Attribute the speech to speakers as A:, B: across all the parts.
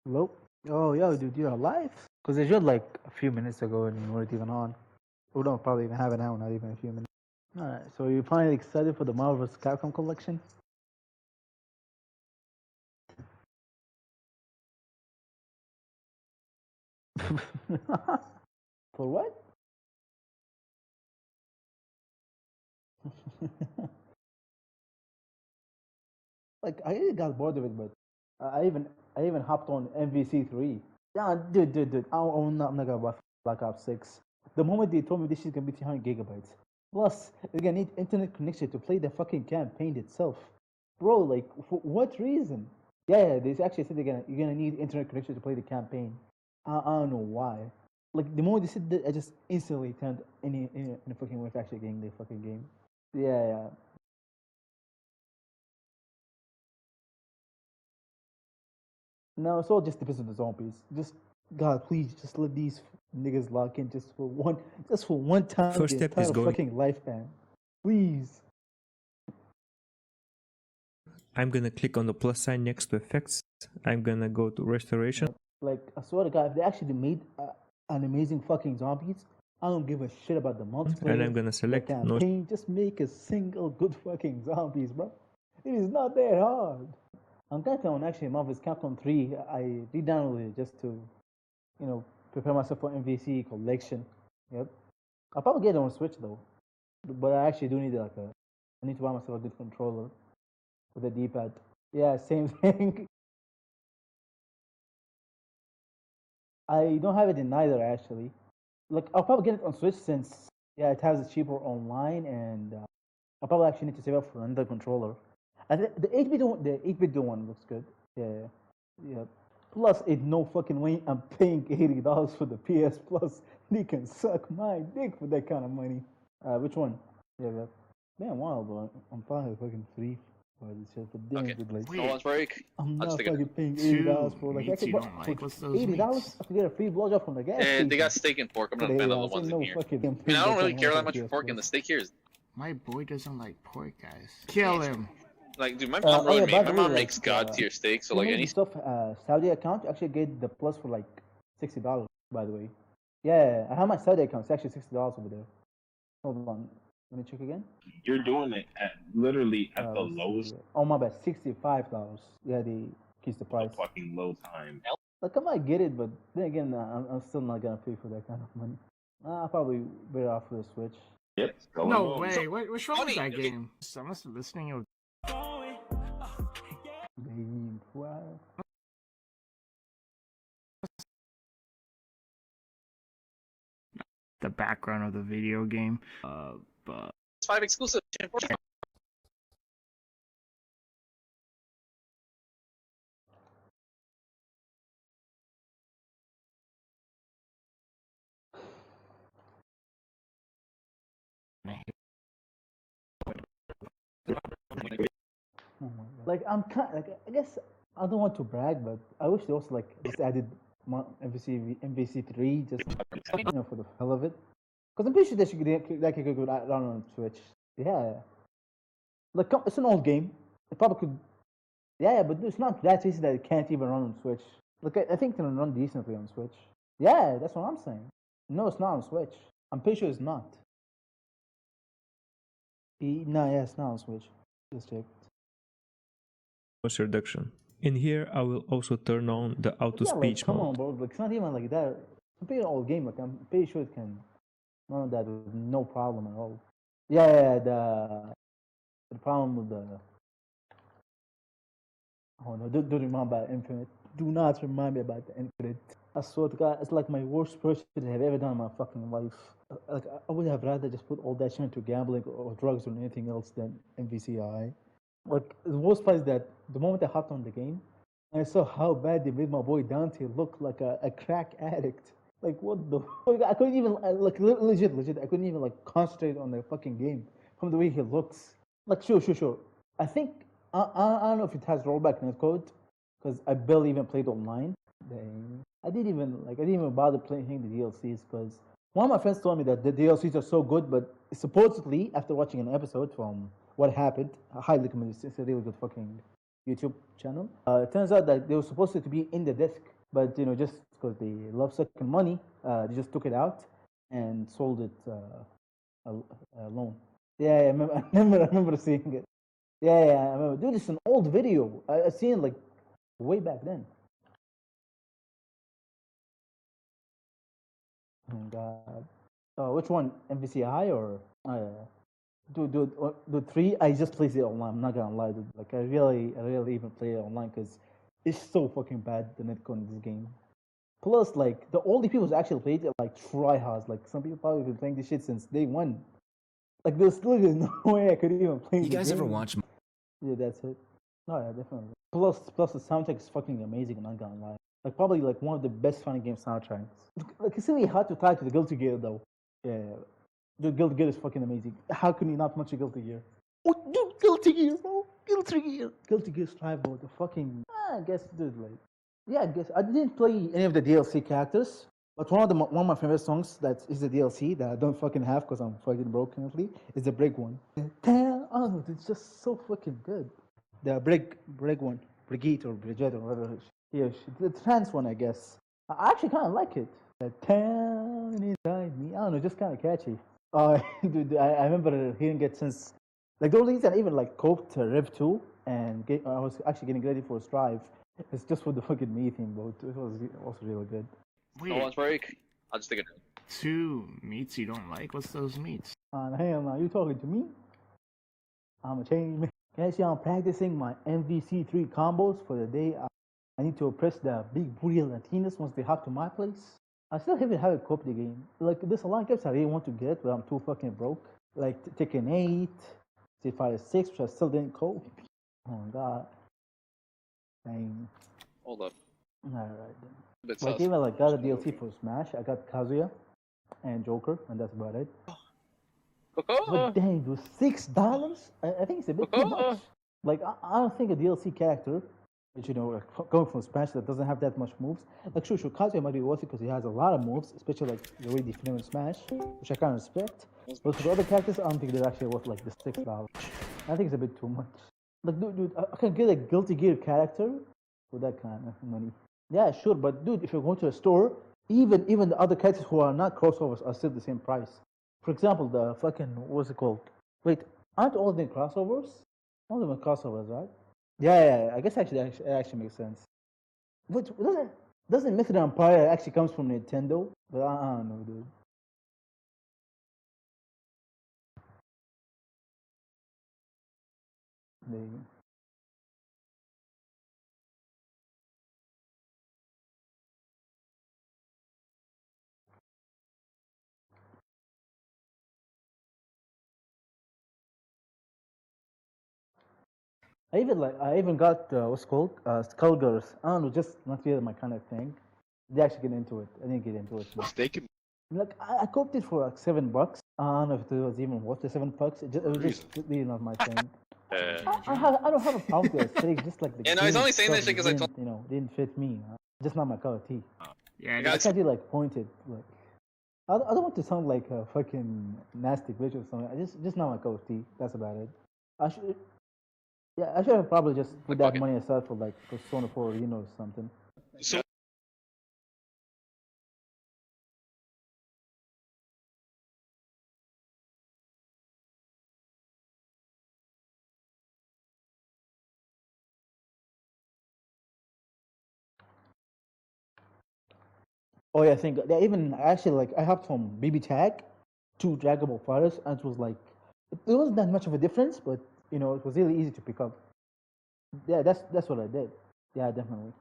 A: Hello? Oh, yo, dude, you're alive? Because I joined like a few minutes ago and you weren't even on. We don't probably even have an hour, not even a few minutes. Alright, so you're finally excited for the Marvel vs. Capcom collection? For what? Like, I really got bored of it, but I even hopped on MVC3. Yeah, dude. I'm not gonna buy Black Ops 6. The moment they told me this is gonna be 300 gigabytes. Plus, you're gonna need internet connection to play the fucking campaign itself. Bro, like, for what reason? Yeah, they actually said you're gonna need internet connection to play the campaign. I don't know why. Like, the moment they said that, I just instantly turned any fucking way of actually getting the fucking game. Yeah. No, it's all just depends on the zombies. Just God, please, just let these niggas lock in just for one time.
B: First
A: the
B: step is
A: entire
B: going.
A: fucking lifespan, please.
B: I'm gonna click on the plus sign next to effects. I'm gonna go to restoration.
A: Like, I swear to God, if they actually made an amazing fucking zombies, I don't give a shit about the multiplayer.
B: And I'm gonna select
A: the campaign. Just make a single good fucking zombies, bro. It is not that hard. I'm currently on actually Marvel's Capcom 3. I re-downloaded it just to, prepare myself for MVC collection. Yep. I'll probably get it on Switch though, but I actually do need I need to buy myself a good controller with a D-pad. Yeah, same thing. I don't have it in neither actually. Like, I'll probably get it on Switch since it has it cheaper online, and I'll probably actually need to save up for another controller. I think the 8-bit one looks good. Yeah. Plus, it no fucking way I'm paying $80 for the PS Plus. They can suck my dick for that kind of money. Which one? Yeah, that. Man, wow, bro. I'm probably fucking free for this shit. But damn,
C: Okay.
A: dude, like,
C: No lunch break.
A: I'm
C: I'll just
A: not
C: take
A: fucking
C: it.
A: paying $80 for like
D: meats
A: I could
D: you
A: buy
D: don't like. What's those
A: $80.
D: meats?
A: I could get a free blowjob from the gas station.
C: And they got steak and pork. I'm not a fan of the ones in here. I mean, I don't really care that much for pork, and the steak here is
D: My boy doesn't like pork, guys. Kill him.
C: like, dude, my mom really
A: by
C: made.
A: the
C: My
A: way,
C: mom makes god tier steak, so like any.
A: stuff Saudi account actually get the plus for like $60. By the way, yeah, I have my Saudi account. It's actually $60 over there. Hold on, let me check again.
E: You're doing it at literally at the
A: Let's see.
E: lowest
A: Oh my bad, $65. Yeah, they increased the price.
E: fucking low time.
A: Like, I might get it, but then again, I'm still not gonna pay for that kind of money. I'll probably better off with a Switch.
E: Yep. Going
D: No
E: low.
D: way. What's wrong with
C: funny.
D: that game? Someone's listening.
A: Wow.
D: The background of the video game. But
C: It's 5 exclusive.
A: Like, I'm kind like, I guess I don't want to brag, but I wish they also like just added MVC3 just for the hell of it. Because I'm pretty sure that could go run on Switch. Yeah. Like, it's an old game. It probably could. Yeah, but it's not that easy that it can't even run on Switch. Like, I think it can run decently on Switch. Yeah, that's what I'm saying. No, it's not on Switch. I'm pretty sure it's not. No, yeah, it's not on Switch. Just check.
B: Noise reduction. In here, I will also turn on the auto
A: Yeah, like,
B: speech
A: come
B: mode.
A: on, bro. Like, it's not even like that. It's a pretty old game. Like, I'm pretty sure it can run that with no problem at all. Yeah, the problem with the. Oh no! Don't remind me about Infinite. Do not remind me about the Infinite. I swear to God, it's like my worst purchase I have ever done in my fucking life. Like, I would have rather just put all that shit into gambling or drugs or anything else than MVCI. Like, the worst part is that the moment I hopped on the game, I saw how bad they made my boy Dante look like a crack addict. Like, what the fuck? I couldn't even, like, legit, I couldn't even, like, concentrate on the fucking game from the way he looks. Like, sure. I think, I don't know if it has rollback netcode, because I barely even played online. I didn't even bother playing the DLCs, because one of my friends told me that the DLCs are so good, but supposedly, after watching an episode from What Happened, I highly recommend it. It's a really good fucking YouTube channel. It turns out that they were supposed to be in the disc, but just because they love sucking money, they just took it out and sold it alone. Yeah, I remember, I remember seeing it. Yeah, I remember. Dude, it's an old video. I seen it like way back then. Oh God. Which one? MVCI or? Dude, 3. I just played it online. I'm not gonna lie, dude. Like I really even play it online because it's so fucking bad the netcode in this game. Plus, like the only people who actually played it like tryhards. Like some people probably been playing this shit since day one. Like there's literally no way I could even play.
F: You
A: the
F: guys ever
A: game.
F: watch?
A: Yeah, that's it. Oh yeah, definitely. Plus the soundtrack is fucking amazing. I'm not gonna lie. Like probably like one of the best fighting game soundtracks. Like it's really hard to tie to the Guilty Gear though. Yeah, dude, Guilty Gear is fucking amazing. How can you not watch a Guilty Gear? Oh, dude, Guilty Gear, bro. Guilty Gear. Guilty Gear Strive, bro. The fucking. I guess, dude, like. Yeah, I guess I didn't play any of the DLC characters, but one of my favorite songs that is the DLC that I don't fucking have because I'm fucking broke currently is the Brig one. Damn, oh, it's just so fucking good. The Brig one, Brigitte or Brigitte or whatever. Yeah, the trans one, I guess. I actually kind of like it. The town inside me. I don't know, just kind of catchy. Dude, I remember hearing it since, like the only reason I even like coped Rev 2 and I was actually getting ready for Strive. It's just for the fucking me theme, bro. It was also really good.
C: No lunch break. I'll just take it.
D: 2 meats you don't like? What's those meats?
A: Hell no, you talking to me? I'm a chain man. Can I see I'm practicing my MVC3 combos for the day I need to oppress the big booty Latinas once they hop to my place? I still haven't coped the game. Like, there's a lot of games I really want to get, but I'm too fucking broke. Like, Tekken 8, Street Fighter 6, which I still didn't cope. Oh my god. Dang.
C: Hold up.
A: Alright then.
C: Bit
A: Like,
C: sus.
A: even like got a DLC for Smash. I got Kazuya and Joker, and that's about it. But dang, dude, $6? I think it's a bit too much. Like, I don't think a DLC character, which like, going from Smash that doesn't have that much moves. Like, sure, Kazuya might be worth it because he has a lot of moves, especially like the way they fit him in Smash, which I kind of respect. But for the other characters, I don't think they're actually worth like the $6. I think it's a bit too much. Like, dude, I can get a Guilty Gear character for that kind of money. Yeah, sure, but dude, if you go to a store, even the other characters who are not crossovers are still the same price. For example, the fucking what's it called? Wait, aren't all of them crossovers? All of them are crossovers, right? Yeah. I guess it actually makes sense. But doesn't Method Empire actually comes from Nintendo? But I don't know, dude. They, I even got what's it called Skullgirls. I don't know, just not really my kind of thing. They actually get into it. I didn't get into it much.
C: They can.
A: Like I coped it for like $7. I don't know if it was even worth the $7. It was just really not my thing. I don't have a problem with aesthetic, just like the
C: Yeah, no, he's
A: game
C: only saying that
A: itself
C: shit 'cause I
A: didn't didn't fit me. Just not my cup of tea.
D: Yeah,
A: I
C: Guys-
A: can't be like pointed. Like I don't want to sound like a fucking nasty bitch or something. I just not my cup of tea. That's about it. I should. Yeah, I should have probably just put that
C: fucking-
A: money aside for like Persona 4 Arena or something.
C: So
A: Oh yeah, I think even actually like I hopped from BB Tag to Dragon Ball Fighters, and it was like there wasn't that much of a difference, but it was really easy to pick up. Yeah, that's what I did. Yeah, definitely.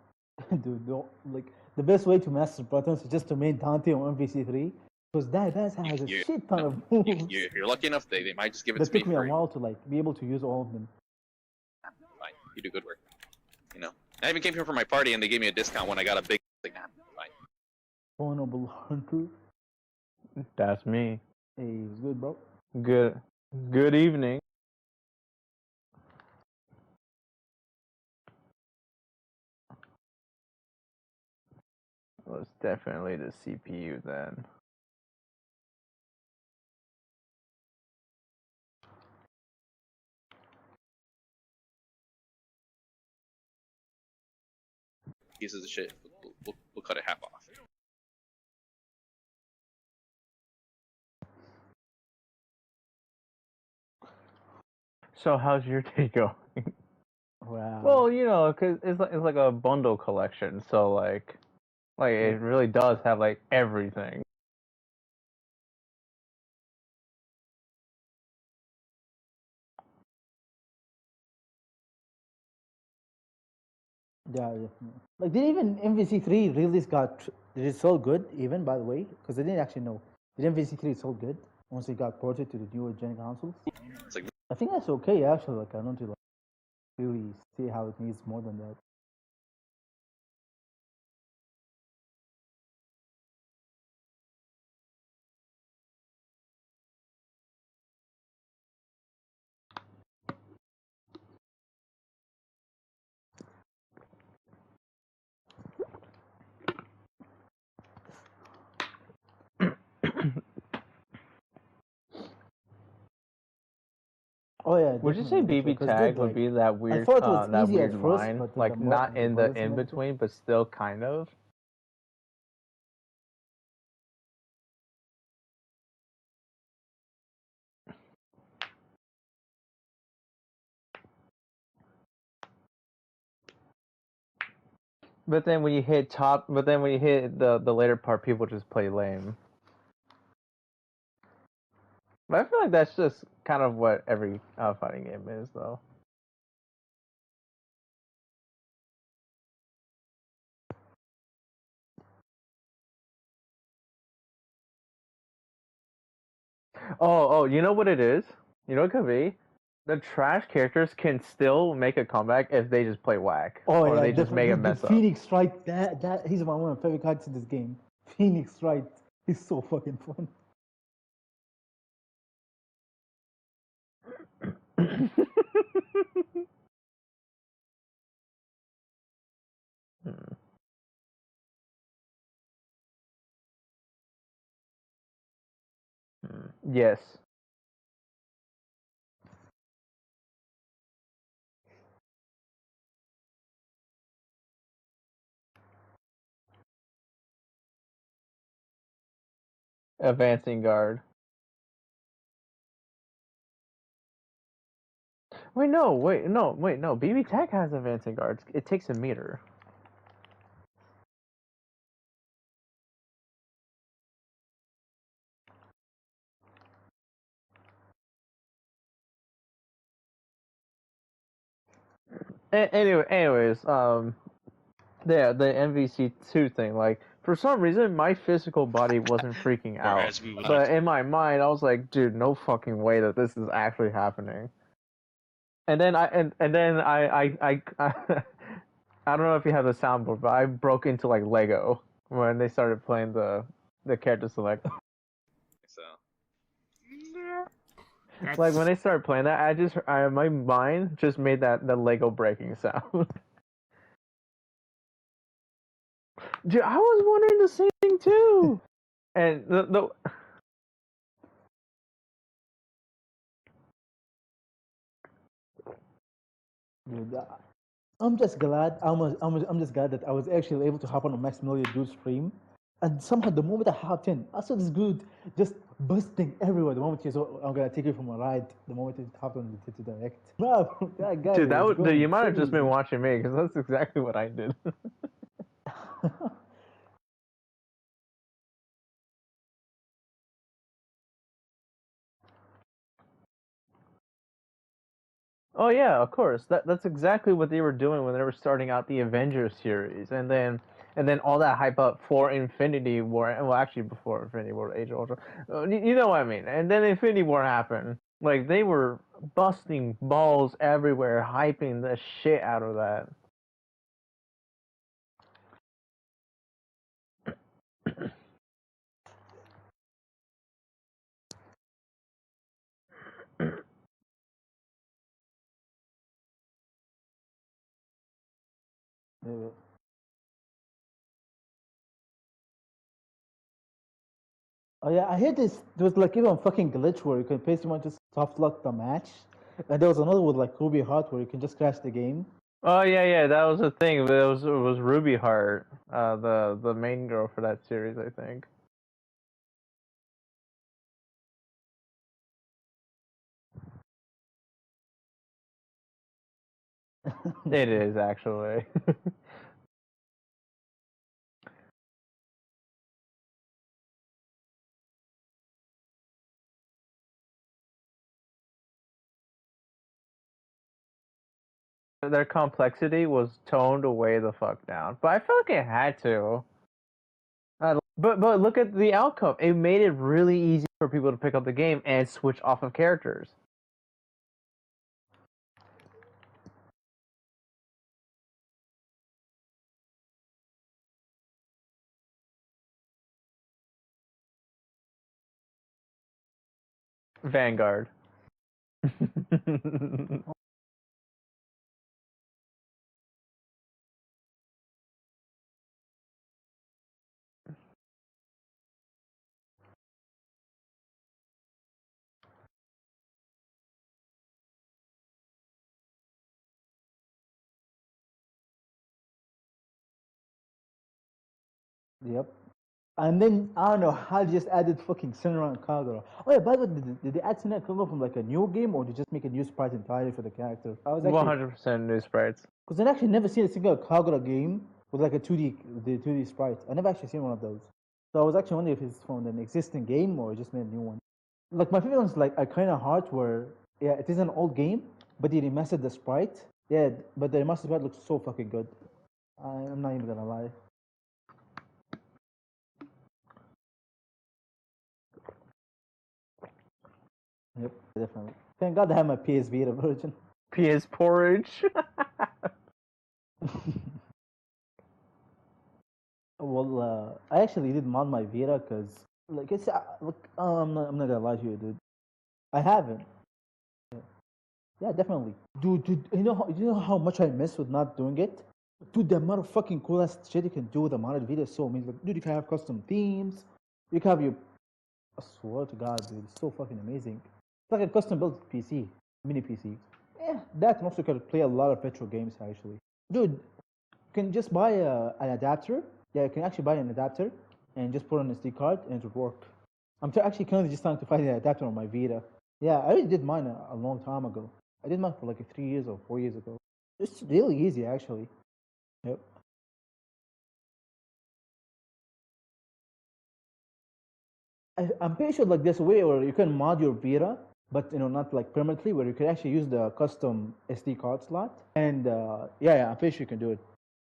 A: Dude, like the best way to master buttons is just to main Dante on MVC3 because that has a
C: You-
A: shit ton of
C: you,
A: moves.
C: you're lucky enough they might just give it
A: That
C: to me
A: took me
C: for
A: a
C: free.
A: while to like be able to use all of them.
C: Fine, you do good work. You know, I even came here for my party and they gave me a discount when I got a big. Like, fine.
A: Honorable Hunter.
G: That's me.
A: Hey, it was good, bro.
G: Good evening. Well, it's definitely the CPU then.
C: pieces of shit. We'll cut it half off.
G: So how's your day going?
A: Wow.
G: Well, you know, cause it's like a bundle collection, so like it really does have like everything.
A: Yeah, definitely. Like, did even MVC3 release did it sold good even, by the way? Because I didn't actually know. Did MVC3 sold good once it got ported to the newer gen consoles?
C: It's like
A: I think that's okay actually. Like, I don't really see how it needs more than that. Oh yeah,
G: Would you say
A: definitely.
G: BB
A: Because
G: tag
A: dude,
G: would
A: like,
G: be that
A: I
G: weird
A: thought it was
G: that
A: easy
G: weird
A: at first,
G: line,
A: but the
G: like
A: more
G: not
A: the
G: in
A: more
G: the
A: listening
G: in
A: I do-
G: between, but still kind of? But then when you hit the later part, people just play lame. But I feel like that's just kind of what every fighting game is, though. Oh, you know what it is? You know what it could be? The trash characters can still make a comeback if they just play whack.
A: Oh
G: Or
A: yeah,
G: they just make
A: definitely.
G: a
A: Dude,
G: mess up.
A: Phoenix Wright, that he's one of my favorite characters in this game. Phoenix Wright, he's so fucking fun.
G: Yes. Advancing guard. Wait, no. BB Tech has advancing guards. It takes a meter. Anyways, yeah, the MVC2 thing. Like, for some reason, my physical body wasn't freaking
F: Or
G: out,
F: as we would like
G: but
F: to.
G: in my mind, I was like, dude, no fucking way that this is actually happening. And then I don't know if you have the soundboard, but I broke into like Lego when they started playing the character select.
C: so.
D: That's,
G: Like when they started playing that, my mind just made the Lego breaking sound. Dude, I was wondering the same thing too. And the
A: Dude, I'm just glad. I'm just glad that I was actually able to hop on a Maximilian dude stream, and somehow the moment I hopped in, I saw this dude just busting everywhere. The moment he said, "I'm gonna take you from a ride," the moment he hopped on the direct, bro, that guy
G: dude,
A: was going
G: you might have just been
A: crazy.
G: watching me because that's exactly what I did. Oh yeah, of course. That's exactly what they were doing when they were starting out the Avengers series, and then all that hype up for Infinity War. Well, actually, before Infinity War, Age of Ultron. You know what I mean? And then Infinity War happened. Like they were busting balls everywhere, hyping the shit out of that.
A: Yeah. Oh yeah, I heard this. There was like even a fucking glitch where you can basically just soft lock the match, and there was another with like Ruby Heart where you can just crash the game.
G: Oh yeah, that was a thing. But it was Ruby Heart, the main girl for that series, I think. It is actually. Their complexity was toned way the fuck down, but I feel like it had to. But look at the outcome. It made it really easy for people to pick up the game and switch off of characters. Vanguard.
A: Yep. And then I don't know how they just added fucking Senran and Kagura. Oh yeah, by the way, did they add Senran and Kagura from like a new game, or did they just make a new sprite entirely for the character? I was actually
G: 100% new sprites.
A: because I actually never seen a single Kagura game with like a 2D sprite. I never actually seen one of those. So I was actually wondering if it's from an existing game or just made a new one. Like my favorite ones like are kind of hard where yeah it is an old game but they remastered the sprite. Yeah, but the remastered sprite looks so fucking good. I'm not even gonna lie. Yep, definitely. Thank God I have my PS Vita version.
G: PS porridge.
A: Well, I actually did mod my Vita because like it's look, I'm not gonna lie to you, dude. I haven't. Yeah, definitely. Dude, you know how much I miss with not doing it? Dude, the amount of fucking cool ass shit you can do with a modded video is so amazing. Like, dude, you can have custom themes. You can have your. I swear to God, dude, it's so fucking amazing. It's like a custom built PC, mini PC. Yeah, that and also can play a lot of retro games actually. Dude, you can just buy an adapter. Yeah, you can actually buy an adapter and just put on an SD card and it would work. Actually currently just trying to find an adapter on my Vita. Yeah, I already did mine a long time ago. I did mine for like 3 years or 4 years ago. It's really easy actually. Yep. I'm pretty sure like there's a way where you can mod your Vita, but not like permanently, where you can actually use the custom SD card slot. And yeah, I'm pretty sure you can do it.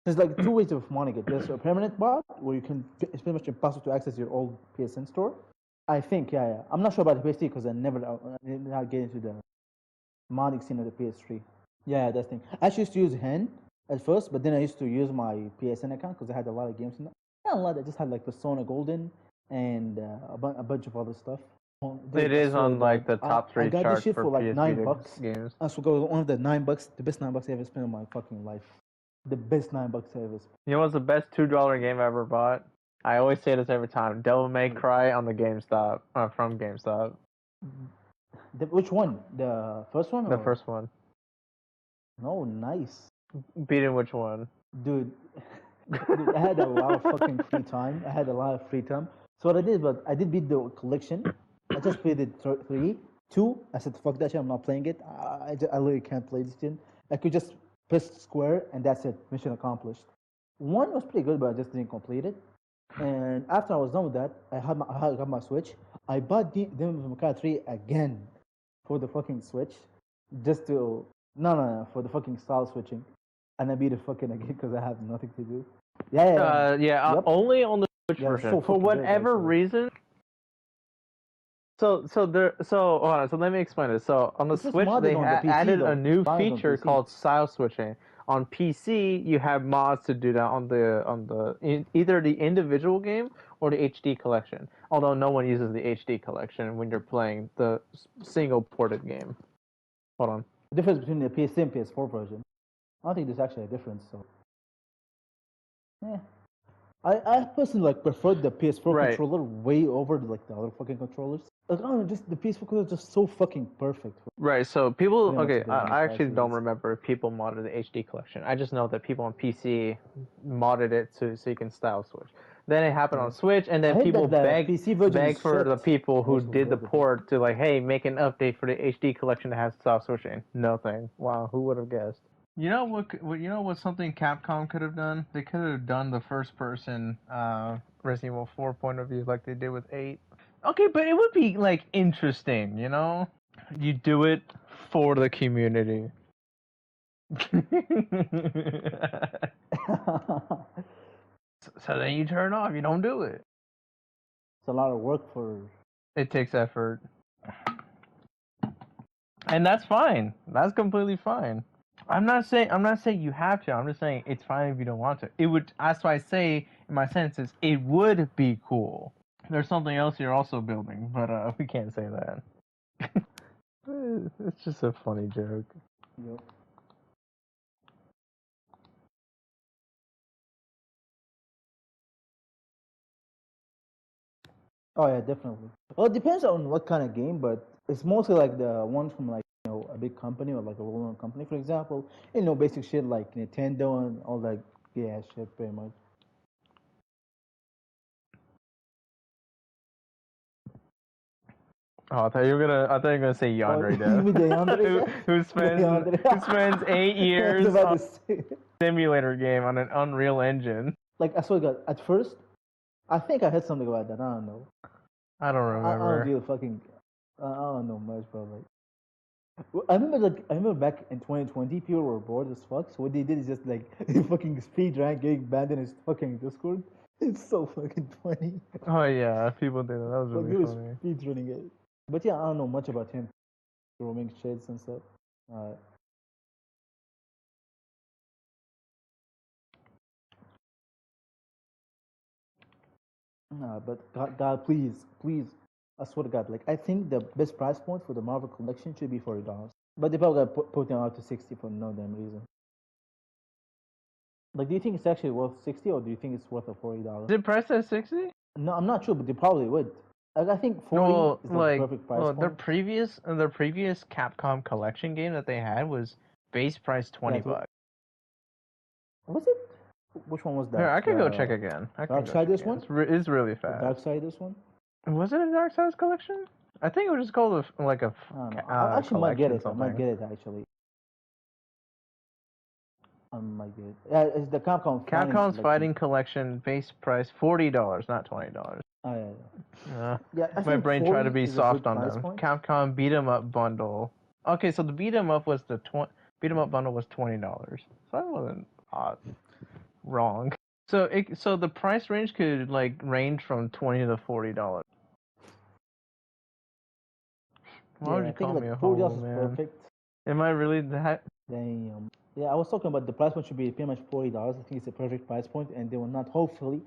A: There's like two ways of modding it. There's a permanent mod where you can. It's pretty much impossible to access your old PSN store. I think, yeah. I'm not sure about the PS3 because I did not get into the modding scene of the PS3. Yeah, that's the thing. I actually used to use Hen at first, but then I used to use my PSN account because I had a lot of games in that. Not a lot. I just had like Persona Golden and a bunch of other stuff. Oh, dude,
G: It
A: I
G: is
A: swear
G: on
A: to
G: like
A: God,
G: the top
A: I
G: three
A: got this
G: charts
A: shit
G: for
A: for like
G: PS
A: $9.
G: Vita games.
A: I forgot one of the $9, the best $9 I ever spent in my fucking life. The best $9 I ever spent.
G: You know what's the best $2 game I ever bought? I always say this every time. Devil May Cry on the GameStop, from GameStop.
A: Which one? The first one?
G: The
A: or?
G: first one.
A: No, nice.
G: Beating which one?
A: Dude, dude, I had a lot of fucking free time. I had a lot of free time. So what I did was I did beat the collection. I just played it three. Two, I said fuck that shit. I'm not playing it. I literally can't play this shit. I could just press square and that's it. Mission accomplished. One was pretty good, but I just didn't complete it. And after I was done with that, I got my Switch. I bought Devil May Cry 3 again for the fucking Switch, just to no for the fucking style switching, and I beat it fucking again because I have nothing to do. Yeah. Yep.
G: Only on the Switch
A: Yeah,
G: version.
A: so
G: For
A: fucking good,
G: whatever
A: actually.
G: reason. So hold on. So let me explain it. So on the
A: It's just
G: Switch,
A: modded
G: they
A: on the PC
G: added a
A: though.
G: new
A: Modded on
G: feature
A: PC.
G: called style switching. On PC, you have mods to do that either the individual game or the HD collection. Although no one uses the HD collection when you're playing the single ported game. Hold on.
A: The difference between the PS3 and PS4 version. I don't think there's actually a difference. So, yeah. I personally like preferred the PS4
G: Right.
A: controller way over like the other fucking controllers. Like, I don't know, just the PS4 controller is just so fucking perfect.
G: Right, so people,
A: Pretty much
G: okay,
A: the
G: I actually don't
A: series.
G: remember if people modded the HD collection. I just know that people on PC modded it so you can style switch. Then it happened on
A: Yeah.
G: Switch, and
A: I
G: then
A: heard
G: people
A: that the PC version
G: beg
A: is
G: for the
A: shit.
G: people who
A: Also
G: did the
A: built it.
G: port to like, hey, make an update for the HD collection that has style switching. Nothing. Wow, who would have guessed? You know what something Capcom could have done? They could have done the first person Resident Evil 4 point of view like they did with 8. Okay, but it would be like interesting, you know? You do it for the community. So then you turn off, you don't do it.
A: It's a lot of work for.
G: It takes effort. And that's fine. That's completely fine. I'm not saying you have to. I'm just saying it's fine if you don't want to. It would. That's why I say in my sentences it would be cool. There's something else you're also building, but we can't say that. It's just a funny joke.
A: Yep. Oh yeah, definitely. Well, it depends on what kind of game, but it's mostly like the ones from like a big company or like a well-known company. For example, basic shit like Nintendo and all that shit, pretty much.
G: Oh, I thought you were gonna say Yandere
A: you mean the
G: Dev.
A: Yandere?
G: who spends 8 years
A: I was about
G: on
A: to say.
G: a simulator game on an Unreal Engine.
A: Like I swear to God, at first, I think I heard something about that. I don't know.
G: I don't
A: I don't
G: remember.
A: deal fucking. I don't know much, bro. Like, I remember back in 2020, people were bored as fuck. So what they did is just like fucking speed rank getting banned in his fucking Discord. It's so fucking funny.
G: Oh yeah, people did that. That was
A: Like
G: really
A: he was
G: funny.
A: speed running it. But yeah, I don't know much about him. Roaming shits and stuff. Nah, but God, please, please, I swear to God, like I think the best price point for the Marvel collection should be $40. But they probably got put them out to 60 for no damn reason. Like, do you think it's actually worth 60, or do you think it's worth a $40?
G: Is it priced at 60?
A: No, I'm not sure, but they probably would. Like, I think 40
G: Well,
A: is the
G: like,
A: perfect price
G: well,
A: point.
G: their previous Capcom collection game that they had was base price $20.
A: Was it? Which one was that?
G: Here, I can go check again.
A: Darksiders one?
G: It's really
A: The
G: fast.
A: Darksiders one?
G: Was it a Darksiders collection? I think it was just called
A: I don't know. I actually might get it. I might get it actually. I might get it. Yeah, it's the
G: Capcom's Fighting Collection, base price $40, not $20.
A: Oh yeah.
G: Yeah,
A: I
G: my
A: think
G: brain tried to
A: 40
G: be
A: is a
G: soft
A: good
G: on
A: price
G: them.
A: point.
G: Capcom beat 'em up bundle. Okay, so the beat 'em up was beat 'em up bundle was $20. So that wasn't wrong. So the price range could like range from $20 to $40. Why would you call me a
A: $40
G: homo,
A: is
G: man?
A: perfect.
G: Am I really that?
A: Damn. Yeah, I was talking about the price point should be pretty much $40. I think it's a perfect price point, and they will not. Hopefully,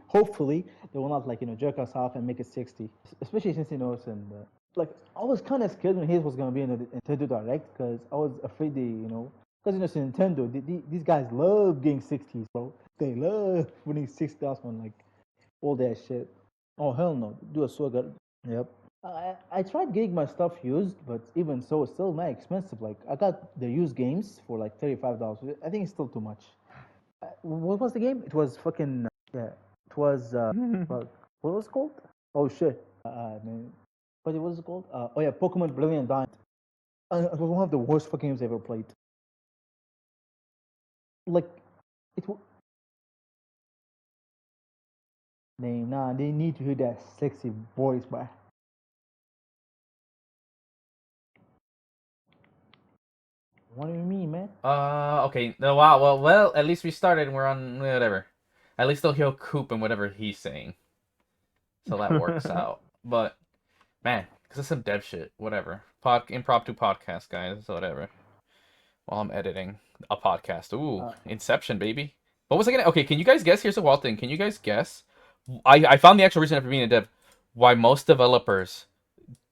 A: they will not jerk us off and make it 60. Especially since it's in like I was kind of scared when his was gonna be in the Nintendo Direct because I was afraid because it's Nintendo. These guys love getting 60s, bro. They love winning $60 on like all that shit. Oh hell no, do a so good. Yep. I tried getting my stuff used, but even so, it's still mad expensive. Like I got the used games for like $35. I think it's still too much. What was the game? It was fucking yeah. It was what was it called? Oh shit, man. What was it called? Oh yeah, Pokemon Brilliant Diamond. It was one of the worst fucking games I ever played. Like it. They need to hear that sexy voice, bro. What do you mean, man?
F: Okay. No, wow. Well, at least we started and we're on whatever. At least they'll hear Coop and whatever he's saying. So that works out. But, man, because it's some dev shit. Whatever. Impromptu podcast, guys. Whatever. While I'm editing a podcast. Ooh, Inception, baby. What was I gonna... Okay, can you guys guess? Here's a wild thing. Can you guys guess? I found the actual reason for being a dev. Why most developers,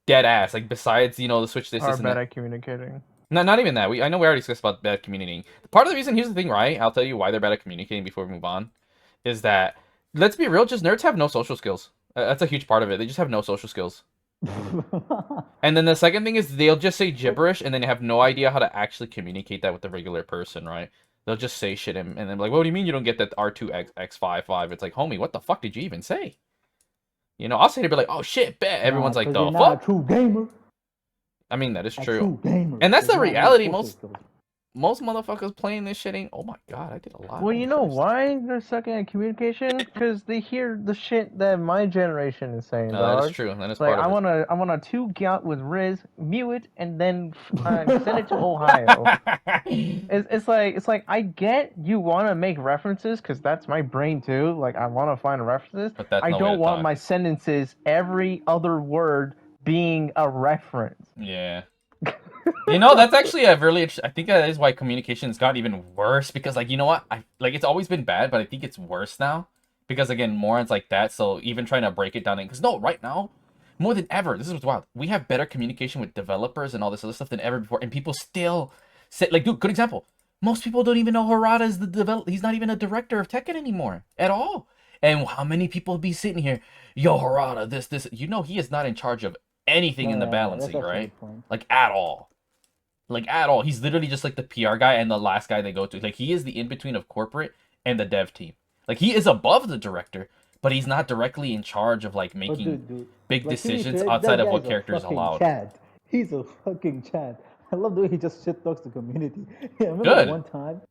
F: dead ass, like besides, the Switch this
G: are
F: and
G: bad
F: that.
G: at communicating.
F: No, not even that. I know we already discussed about bad communicating. Part of the reason, here's the thing, right? I'll tell you why they're bad at communicating before we move on. Is that, let's be real, just nerds have no social skills. That's a huge part of it. They just have no social skills. And then the second thing is they'll just say gibberish and then they have no idea how to actually communicate that with the regular person, right? They'll just say shit and then like, what do you mean you don't get that R2X55? It's like, homie, what the fuck did you even say? You know, I'll say to be like, oh shit, bet. Everyone's like, the
A: you're not a
F: fuck?
A: true gamer.
F: I mean, that is
A: A
F: true.
A: true gamer.
F: And that's the
A: does not know
F: reality.
A: social skills.
F: Most motherfuckers playing this shit ain't. Oh my god, I did a lot.
G: Well, you know
F: first.
G: why they're sucking at communication? Because they hear the shit that my generation is saying,
F: No,
G: dog.
F: that is true. That is
G: Like,
F: part of it.
G: I want a 2 gout with Riz, mute it, and then send it to Ohio. It's like I get you want to make references because that's my brain too. Like I want to find references.
F: But that's
G: I
F: no way
G: don't
F: to
G: want
F: talk.
G: my sentences every other word being a reference.
F: Yeah. You know, that's actually a really. I think that is why communication's got even worse because, like, you know what? It's always been bad, but I think it's worse now because again, morons like that. So even trying to break it down, because no, right now, more than ever, this is what's wild. We have better communication with developers and all this other stuff than ever before, and people still say, like, dude, good example. Most people don't even know Harada is the developer. He's not even a director of Tekken anymore at all. And how many people be sitting here, yo, Harada, this? You know, he is not in charge of anything in the balancing, right? Like at all. Like at all. He's literally just like the PR guy and the last guy they go to. Like he is the in-between of corporate and the dev team. Like he is above the director, but he's not directly in charge of like making big decisions outside of what characters allowed.
A: Chad. He's a fucking Chad. I love the way he just shit talks the community. I remember
F: Good.
A: one time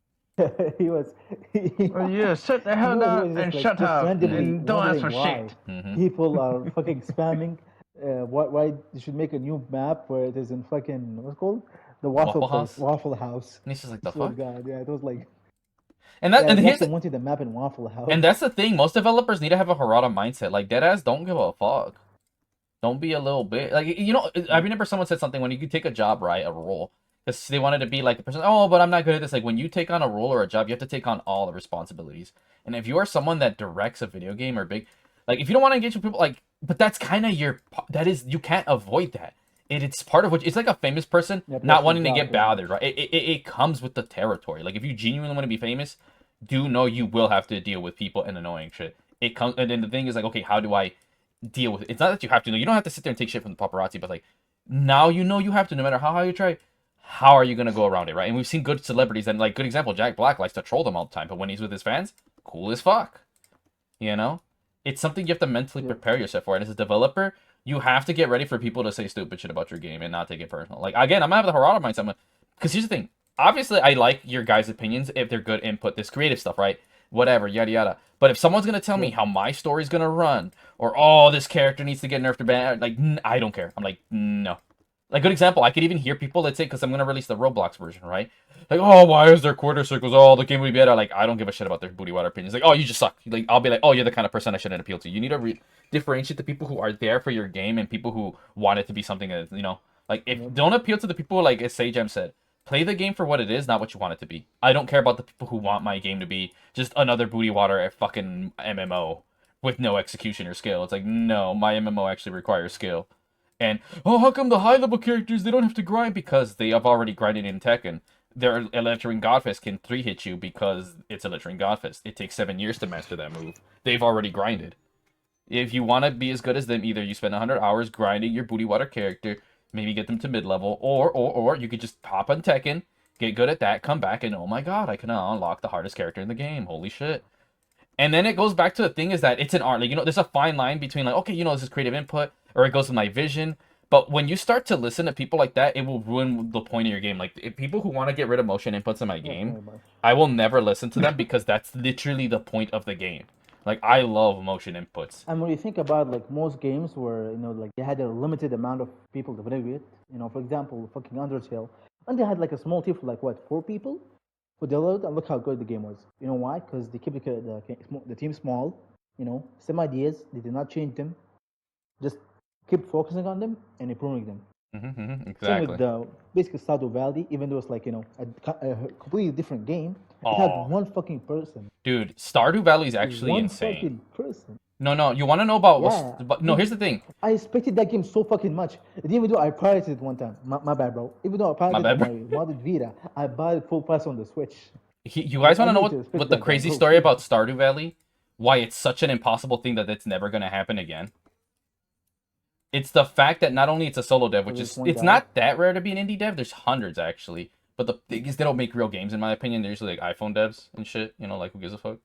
A: he was
G: Well, yeah, sit the hell down and shut up and don't ask for shit.
A: People are fucking spamming. Why you should make a new map where it is in fucking what's it called the
F: Waffle House?
A: Waffle House.
F: And he's just like, the
A: Swear
F: fuck?
A: to God, yeah, it was like.
F: And that
A: Yeah,
F: and
A: they
F: here's
A: actually wanted the map in Waffle House.
F: and that's the thing. Most developers need to have a Harada mindset. Like deadass, don't give a fuck. Don't be a little bit like you know. I remember someone said something when you could take a job, right, a role, because they wanted to be like the person. Oh, but I'm not good at this. Like when you take on a role or a job, you have to take on all the responsibilities. And if you are someone that directs a video game or big, like if you don't want to engage with people, like, but that's kind of you can't avoid that. It's part of what it's like a famous person not wanting to get bothered, right? It comes with the territory. Like if you genuinely want to be famous, do know you will have to deal with people and annoying shit. It comes, and then the thing is like, okay, how do I deal with it? It's not that you have to know. You don't have to sit there and take shit from the paparazzi, but like now you know you have to. No matter how you try, how are you gonna go around it, right? And we've seen good celebrities, and like good example, Jack Black likes to troll them all the time, but when he's with his fans, cool as fuck. You know, it's something you have to mentally prepare yourself for. And as a developer, you have to get ready for people to say stupid shit about your game and not take it personal. Like again, I'm gonna have the Harada mindset, because here's the thing. Obviously, I like your guys' opinions if they're good input. This creative stuff, right? Whatever, yada yada. But if someone's gonna tell me how my story's gonna run, or oh, this character needs to get nerfed or banned, like I don't care. I'm like, no. Like good example, I could even hear people that say, because I'm gonna release the Roblox version, right? Like, oh, why is there quarter circles? Oh, the game would be better. Like, I don't give a shit about their booty water opinions. Like, oh, you just suck. Like, I'll be like, oh, you're the kind of person I shouldn't appeal to. You need to differentiate the people who are there for your game and people who want it to be something that, you know, like if don't appeal to the people like as Sajam said. Play the game for what it is, not what you want it to be. I don't care about the people who want my game to be just another booty water fucking MMO with no execution or skill. It's like, no, my MMO actually requires skill. And, oh, how come the high-level characters, they don't have to grind? Because they have already grinded in Tekken. Their Electring Godfist can 3-hit you because it's Electring Godfist. It takes 7 years to master that move. They've already grinded. If you want to be as good as them, either you spend 100 hours grinding your booty water character, maybe get them to mid-level, or you could just hop on Tekken, get good at that, come back, and oh my god, I can unlock the hardest character in the game. Holy shit. And then it goes back to the thing is that it's an art. Like, you know, there's a fine line between like, okay, you know, this is creative input, or it goes with my vision. But when you start to listen to people like that, it will ruin the point of your game. Like, if people who want to get rid of motion inputs in my game, I will never listen to them because that's literally the point of the game. Like, I love motion inputs.
A: And when you think about like most games where like they had a limited amount of people to play with, for example, fucking Undertale, and they had like a small team for like what 4 people who developed, and look how good the game was. You know why? Because they keep the team small. Same ideas. They did not change them. Just keep focusing on them and improving them.
F: Exactly.
A: Same with the basically Stardew Valley, even though it's like a completely different game. It had one fucking person.
F: Dude, Stardew Valley is actually
A: one
F: insane.
A: Fucking person.
F: No, you want to know about
A: Yeah.
F: but no, here's the thing.
A: I expected that game so fucking much. Even though I pirated it one time. My bad, bro. Even though I pirated it on my modded Vita, I bought it full price on the Switch.
F: You guys want to know
A: need to
F: what
A: expect
F: the
A: that,
F: crazy
A: bro.
F: story about Stardew Valley? Why it's such an impossible thing that it's never going to happen again? It's the fact that not only it's a solo dev, which
A: There's
F: is
A: one
F: it's
A: guy.
F: not that rare to be an indie dev. There's hundreds actually, but the thing is they don't make real games in my opinion. They're usually like iPhone devs and shit. You know, like who gives a fuck.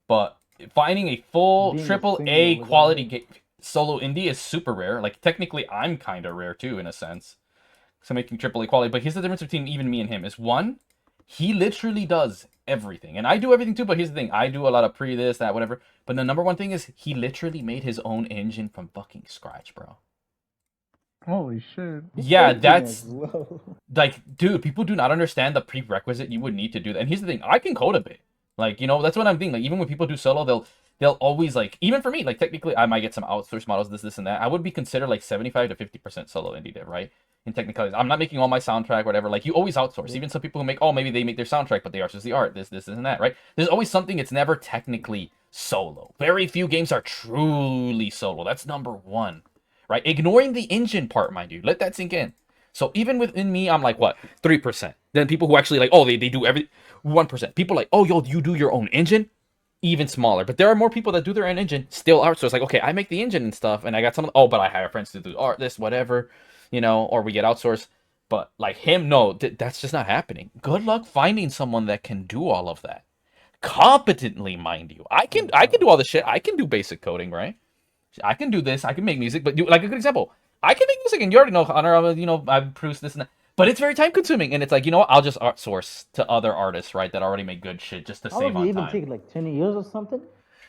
F: But finding a full
A: Being a
F: triple
A: single
F: A
A: was
F: quality
A: alright.
F: solo indie is super rare. Like technically, I'm kind of rare too in a sense. So making triple A quality. But here's the difference between even me and him: is one, he literally does everything, and I do everything too. But here's the thing: I do a lot of pre this, that, whatever. But the number one thing is he literally made his own engine from fucking scratch, bro.
G: Holy shit.
F: Yeah,
A: Editing
F: that's
A: as well.
F: like, dude, people do not understand the prerequisite you would need to do that. And here's the thing: I can code a bit. Like, you know, that's what I'm thinking. Like, even when people do solo, they'll always like, even for me, like technically, I might get some outsourced models, this, and that. I would be considered like 75 to 50% solo indie dev, right? In technicalities, I'm not making all my soundtrack, whatever. Like, you always outsource. Even some people who make, oh, maybe they make their soundtrack, but they outsource the art, this, and that, right? There's always something. It's never technically solo. Very few games are truly solo. That's number one, right? Ignoring the engine part, mind you. Let that sink in. So even within me, I'm like, what, 3%? Then people who actually like, oh, they do every 1%. People like, oh, yo, you do your own engine? Even smaller. But there are more people that do their own engine, still outsource. Like, okay, I make the engine and stuff, and I got some, oh, but I hire friends to do art, this, whatever, you know, or we get outsourced. But like him, no, that's just not happening. Good luck finding someone that can do all of that. Competently, mind you. I can do all the shit. I can do basic coding, right? I can do this. I can make music, but like a good example, I can make music, and you already know, Hunter. You know, I've produced this and that, but it's very time consuming, and it's like, you know what? I'll just outsource to other artists, right? That already make good shit just to
A: How
F: save
A: long did
F: on
A: it even
F: time.
A: take? Like 10 years or something?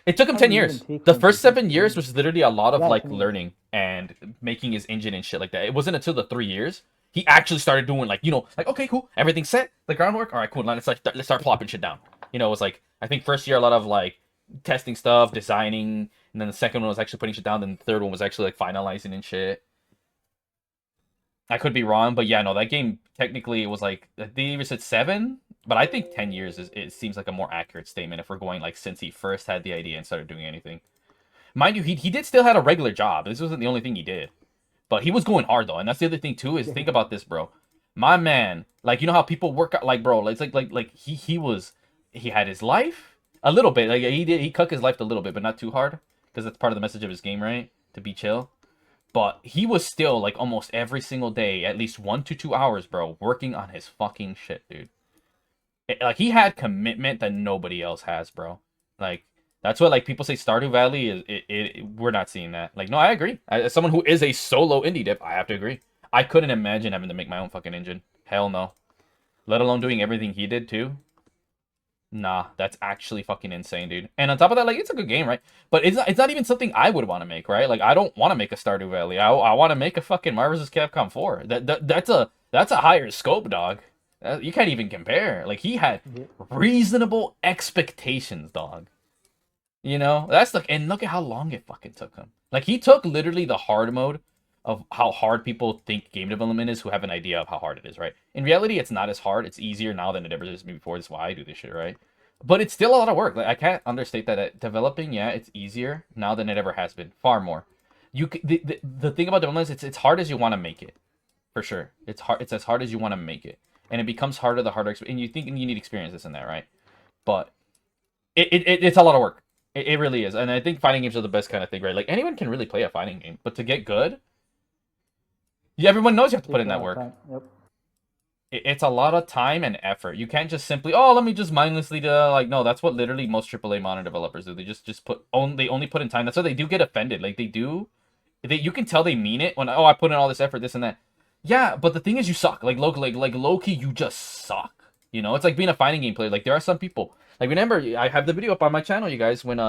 F: It took him
A: How
F: 10
A: long did it even
F: years.
A: take
F: The
A: him
F: first
A: to
F: 7
A: get
F: years
A: to-
F: was literally a lot of
A: Yeah,
F: like
A: 10 years.
F: learning and making his engine and shit like that. It wasn't until the 3 years he actually started doing like, you know, like, okay, cool, everything's set, the groundwork. All right, cool. Now let's start plopping shit down. You know, it was like, I think first year a lot of like testing stuff, designing, and then the second one was actually putting shit down. Then the third one was actually like finalizing and shit. I could be wrong, but yeah, no, that game technically it was like they either said 7, but I think 10 years is it seems like a more accurate statement if we're going like since he first had the idea and started doing anything. Mind you, he did still had a regular job. This wasn't the only thing he did, but he was going hard though, and that's the other thing too. Is think about this, bro. My man, like you know how people work out, like bro, it's like he had his life a little bit, like he cut his life a little bit, but not too hard because that's part of the message of his game, right? To be chill. But he was still like almost every single day, at least 1 to 2 hours, bro, working on his fucking shit, dude. Like he had commitment that nobody else has, bro. Like that's what like people say Stardew Valley is. We're not seeing that. Like no, I agree. As someone who is a solo indie dev, I have to agree. I couldn't imagine having to make my own fucking engine. Hell no. Let alone doing everything he did too. Nah, that's actually fucking insane, dude. And on top of that, like it's a good game, right? But it's not even something I would want to make, right? Like I don't want to make a Stardew Valley. I want to make a fucking Marvel vs. Capcom 4. That's a higher scope, dog. You can't even compare. Like he had reasonable expectations, dog. You know, that's like, and look at how long it fucking took him. Like he took literally the hard mode of how hard people think game development is who have an idea of how hard it is, right? In reality, it's not as hard. It's easier now than it ever is before. That's why I do this shit, right? But it's still a lot of work. Like I can't understate that developing, yeah, it's easier now than it ever has been. Far more. The thing about development is it's hard as you want to make it, for sure. It's hard. It's as hard as you want to make it, and it becomes harder the harder. And you think you need experiences in that, right? But it's a lot of work. It really is, and I think fighting games are the best kind of thing, right? Like anyone can really play a fighting game, but to get good, yeah, everyone knows you have to put in that work.
A: Yep.
F: It's a lot of time and effort. You can't just simply, oh, let me just mindlessly do, like, no, that's what literally most AAA modern developers do. They just put they only put in time. That's why they do get offended. Like you can tell they mean it when, oh, I put in all this effort, this and that. Yeah, but the thing is, you suck. Like low-key, you just suck. You know, it's like being a fighting game player. Like there are some people. Like remember, I have the video up on my channel, you guys, when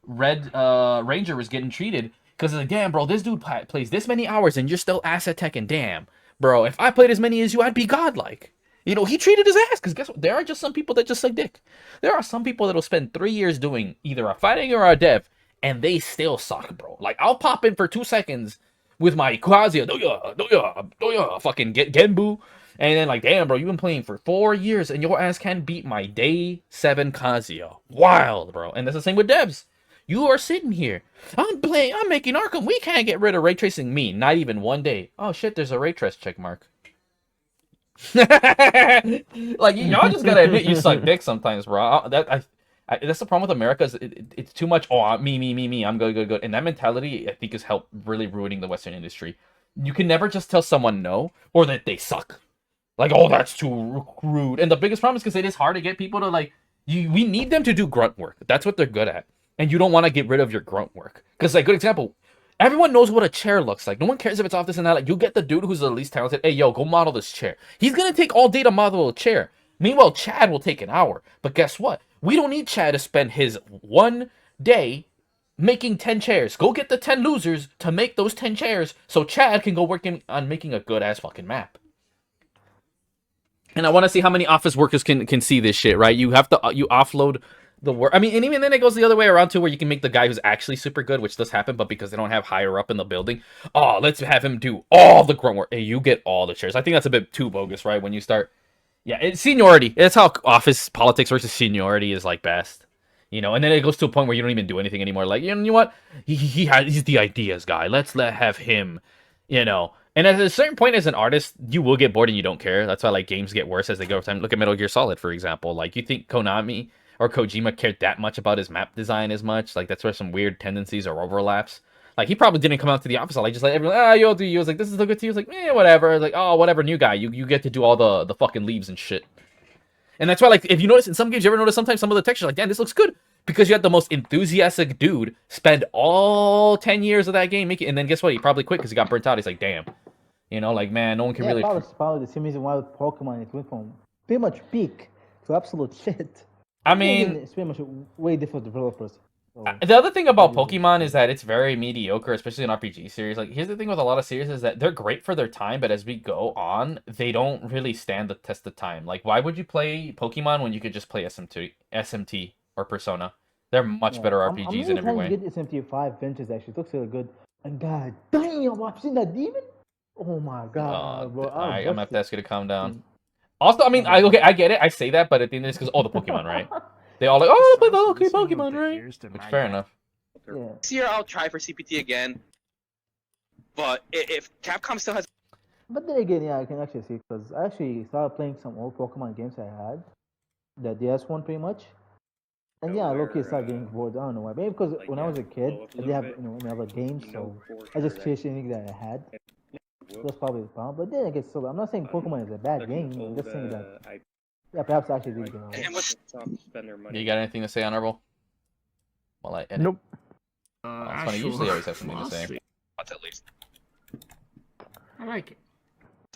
F: Red Ranger was getting treated. Because it's like, damn, bro, this dude plays this many hours and you're still ass at Tekken. Damn, bro, if I played as many as you, I'd be godlike. You know, he treated his ass. Because guess what? There are just some people that just suck dick. There are some people that'll spend 3 years doing either a fighting or a dev, and they still suck, bro. Like, I'll pop in for 2 seconds with my Kazuya, doya, fucking Genbu. And then, like, damn, bro, you've been playing for 4 years and your ass can't beat my day 7 Kazuya. Wild, bro. And that's the same with devs. You are sitting here. I'm making Arkham. We can't get rid of ray tracing. Me, not even 1 day. Oh shit, there's a ray trace check mark. Like y'all just gotta admit you suck dick sometimes, bro. That's the problem with America is it's too much. Oh, me. I'm good. And that mentality, I think, has helped really ruining the Western industry. You can never just tell someone no or that they suck. Like, oh, that's too rude. And the biggest problem is because it is hard to get people to like. We need them to do grunt work. That's what they're good at. And you don't want to get rid of your grunt work. Because, like, good example, everyone knows what a chair looks like. No one cares if it's off this and that. Like, you get the dude who's the least talented. Hey, yo, go model this chair. He's going to take all day to model a chair. Meanwhile, Chad will take an hour. But guess what? We don't need Chad to spend his one day making 10 chairs. Go get the 10 losers to make those 10 chairs so Chad can go working on making a good-ass fucking map. And I want to see how many office workers can see this shit, right? You have to you offload the work. I mean, and even then it goes the other way around too, where you can make the guy who's actually super good, which does happen, but because they don't have higher up in the building, oh, let's have him do all the grunt work, and you get all the chairs. I think that's a bit too bogus, right? When you start, yeah, it's seniority. It's how office politics works. Seniority is like best, you know. And then it goes to a point where you don't even do anything anymore. Like, you know what? He's the ideas guy. Let's have him, you know. And at a certain point as an artist, you will get bored and you don't care. That's why like games get worse as they go over time. Look at Metal Gear Solid, for example. Like, you think Konami or Kojima cared that much about his map design as much? Like, that's where some weird tendencies or overlaps. Like, he probably didn't come out to the office like just like everyone, you'll do you. I was like, this is look good to you. I was like, whatever. Like, oh, whatever, new guy. You get to do all the fucking leaves and shit. And that's why, like, if you notice in some games, you ever notice sometimes some of the textures like, damn, this looks good. Because you had the most enthusiastic dude spend all 10 years of that game making, and then guess what? He probably quit because he got burnt out. He's like, damn. You know, like, man, no one can really.
A: Probably the same reason why with Pokemon it went from pretty much peak to absolute shit.
F: I mean,
A: it's pretty much way different developers. So,
F: the other thing about Pokemon is that it's very mediocre, especially an RPG series. Like, here's the thing with a lot of series is that they're great for their time, but as we go on, they don't really stand the test of time. Like, why would you play Pokemon when you could just play SMT or Persona? They're much better RPGs in every way.
A: I'm really trying to get SMT5 Ventures, actually. It looks really good. And god damn, I've seen that demon? Oh my god, bro.
F: I'm gonna have to ask you to calm down. Also, I mean, I get it. I say that, but at the end of this, because the Pokemon, right? They all like, oh, play the Pokemon, right? Which, fair enough.
A: Yeah.
C: This year I'll try for CPT again. But if Capcom still has...
A: But then again, yeah, I can actually see, because I actually started playing some old Pokemon games I had. The DS one, pretty much. And yeah, low-key started getting bored. I don't know why. Maybe because when I was a kid, I didn't have any other games, so I just chased anything that I had. That's probably the problem. But then I guess so. I'm not saying Pokemon is a bad game. I'm just saying that. Yeah, perhaps I actually did go.
F: You got anything to say, Honorable? Well, I edit.
G: Nope.
F: It's funny. You usually always have something to say.
C: What's at least?
D: I like it.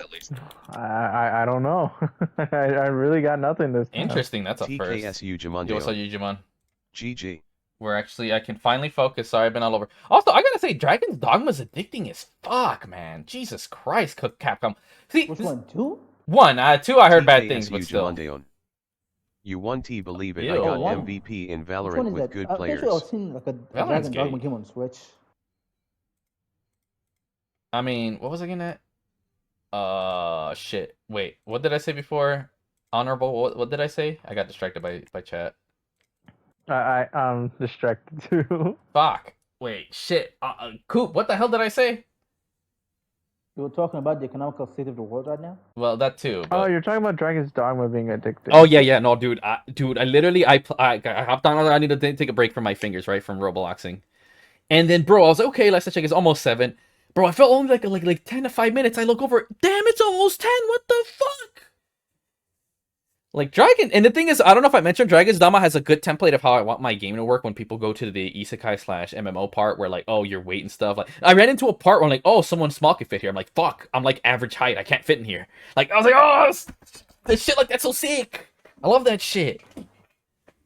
C: At least.
G: I don't know. I really got nothing this time.
F: Interesting. That's a first.
H: TKSU Jamon.
F: Yo, what's up, Ujimon?
H: GG.
F: Where actually I can finally focus. Sorry, I've been all over. Also, I gotta say, Dragon's Dogma is addicting as fuck, man. Jesus Christ, Capcom. See,
A: Which one? 2?
F: 1, 2. I heard bad things, but still.
H: You 1T believe it.
F: Ew.
H: I got
A: One.
H: MVP in
A: Which one
H: Valorant
A: is
H: with
A: that?
H: good
A: I'm
H: players.
A: pretty sure I've seen like a
F: Valorant's
A: Dragon Dogma
F: gay.
A: game on Switch.
F: I mean, what was I getting at? Shit. Wait, what did I say before? Honorable. What did I say? I got distracted by chat.
G: I'm distracted too.
F: Fuck. Wait. Shit. Coop. What the hell did I say?
A: You were talking about the economical state of the world right now?
F: Well, that too.
G: Oh,
F: But...
G: you're talking about Dragon's Dogma being addictive.
F: Oh yeah. No, dude. I literally I hopped on. I need to take a break from my fingers, right, from Robloxing. And then, bro, I was like, okay, let's check. It's almost 7. Bro, I felt only like 10 to 5 minutes. I look over. Damn, it's almost 10. What the fuck? Like, Dragon... And the thing is, I don't know if I mentioned, Dragon's Dogma has a good template of how I want my game to work when people go to the isekai/MMO part where, like, oh, your weight and stuff. Like, I ran into a part where I'm like, oh, someone small can fit here. I'm like, fuck, I'm like average height. I can't fit in here. Like, I was like, oh, this shit like that's so sick. I love that shit.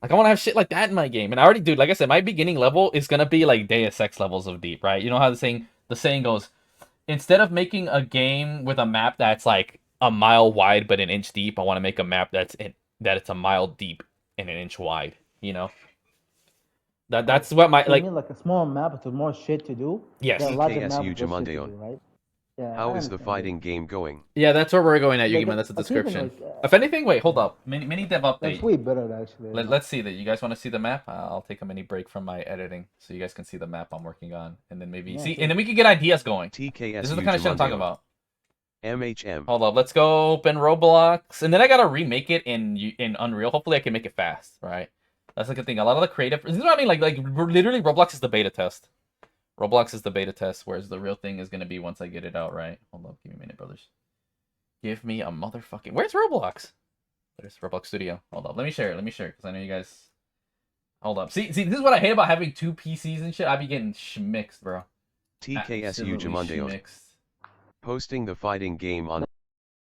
F: Like, I want to have shit like that in my game. And I already, dude, like I said, my beginning level is going to be like Deus Ex levels of deep, right? You know how the saying goes, instead of making a game with a map that's like a mile wide but an inch deep, I want to make a map that it's a mile deep and an inch wide, you know? That's what my,
A: You
F: like...
A: mean like a small map with more shit to do?
F: Yes.
A: Yeah, a larger map
H: TKSU
A: with less shit to
H: Jamondeon.
A: do, right? Yeah,
H: How
A: I
H: is the
A: understand.
H: fighting game going?
F: Yeah, that's where we're going at,
A: Like,
F: Yugiman. That's the
A: I think,
F: description.
A: like,
F: If anything, wait, hold up. Mini dev
A: That's
F: update.
A: way better, actually.
F: Let's see that. You guys want to see the map? I'll take a mini break from my editing so you guys can see the map I'm working on, and then maybe
A: Yeah,
F: see,
A: sure.
F: and then we can get ideas going.
H: TKSU
F: This is the kind of shit I'm talking
H: Jamondeon.
F: about.
H: MHM.
F: Hold up, let's go open Roblox, and then I gotta remake it in Unreal. Hopefully, I can make it fast, right? That's like a thing. A lot of the creative. This is what I mean. Like literally, Roblox is the beta test. Roblox is the beta test, whereas the real thing is gonna be once I get it out, right? Hold up, give me a minute, brothers. Give me a motherfucking. Where's Roblox? There's Roblox Studio. Hold up, let me share it. Because I know you guys. Hold up. See, this is what I hate about having 2 PCs and shit. I be getting schmixed, bro.
H: TKSU
F: Absolutely
H: Jamondeo.
F: schmixed.
H: Posting the fighting game on